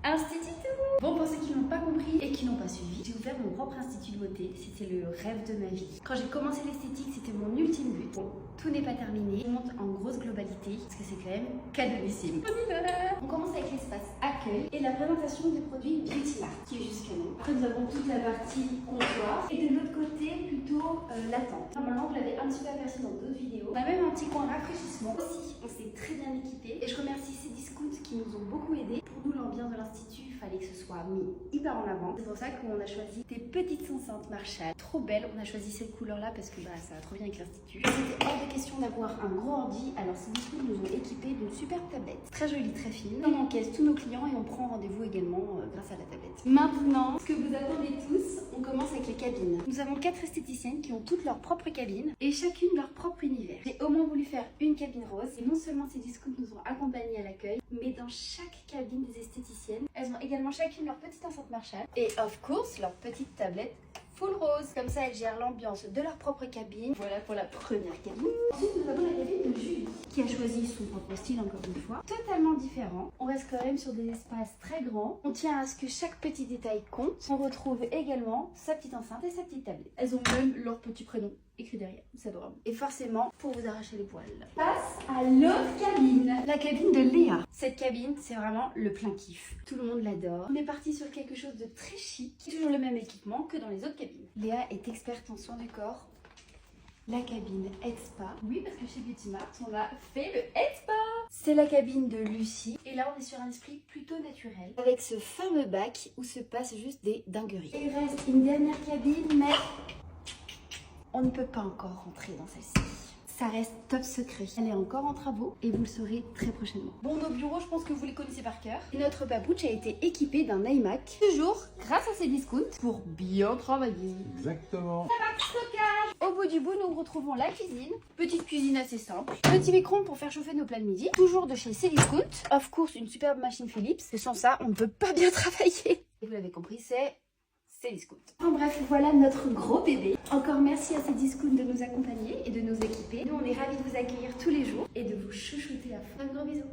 Institut. Bon, pour ceux qui n'ont pas compris et qui n'ont pas suivi, j'ai ouvert mon propre institut de beauté. C'était le rêve de ma vie. Quand j'ai commencé l'esthétique, c'était mon ultime but. Bon, tout n'est pas terminé. On monte en grosse globalité parce que c'est quand même cadeauissime. On commence avec l'espace accueil et la présentation des produits Beauty Mart qui est juste canon. Après, nous avons toute la partie comptoir et de l'autre côté, plutôt l'attente. Normalement, vous l'avez un petit peu aperçu dans d'autres vidéos. On a même un petit coin rafraîchissement aussi. On s'est très bien équipé et je remercie ces discounts qui nous ont beaucoup aidés. Pour nous, l'ambiance de l'institut, il fallait que ce soit mis hyper en avant. C'est pour ça qu'on a choisi des petites enceintes Marshall. Trop belles. On a choisi cette couleur-là parce que ça va trop bien avec l'institut. C'était hors de question d'avoir un gros ordi. Alors ces discounts nous ont équipés d'une superbe tablette. Très jolie, très fine. On encaisse tous nos clients et on prend rendez-vous également grâce à la tablette. Maintenant, ce que vous attendez tous, on commence avec les cabines. Nous avons 4 esthéticiennes qui ont toutes leur propre cabine et chacune leur propre univers. J'ai au moins voulu faire une cabine rose et non seulement ces discounts nous ont accompagnés à l'accueil, mais dans chaque cabine des esthéticiennes, elles ont également chacune leur petite enceinte Marshall et of course leur petite tablette full rose. Comme ça, elles gèrent l'ambiance de leur propre cabine. Voilà pour la première cabine. Ensuite, nous avons la cabine de Julie qui a choisi son propre style, encore une fois. Totalement différent. On reste quand même sur des espaces très grands. On tient à ce que chaque petit détail compte. On retrouve également sa petite enceinte et sa petite tablette. Elles ont même leur petit prénom écrit derrière. C'est adorable. Et forcément, pour vous arracher les poils. Passe à l'autre cabine. La cabine de Léa. Cette cabine, c'est vraiment le plein kiff. Tout le monde l'adore. On est parti sur quelque chose de très chic. Toujours le même équipement que dans les autres cabines. Léa est experte en soins du corps. La cabine Head Spa. Oui, parce que chez Beauty Mart, on a fait le Head Spa. C'est la cabine de Lucie. Et là, on est sur un esprit plutôt naturel. Avec ce fameux bac où se passent juste des dingueries. Et il reste une dernière cabine, mais on ne peut pas encore rentrer dans celle-ci. Ça reste top secret. Elle est encore en travaux et vous le saurez très prochainement. Bon, nos bureaux, je pense que vous les connaissez par cœur. Et notre babouche a été équipé d'un iMac. Toujours grâce à ces discounts pour bien travailler. Exactement. Au bout du bout, nous retrouvons la cuisine. Petite cuisine assez simple. Petit micro pour faire chauffer nos plats de midi. Toujours de chez Cdiscount. Of course, une superbe machine Philips. Et sans ça, on ne peut pas bien travailler. Et vous l'avez compris, c'est Cdiscount. En bref, voilà notre gros bébé. Encore merci à Cdiscount de nous accompagner et de nous équiper. Nous, on est ravis de vous accueillir tous les jours et de vous chouchouter à fond. Un gros bisou.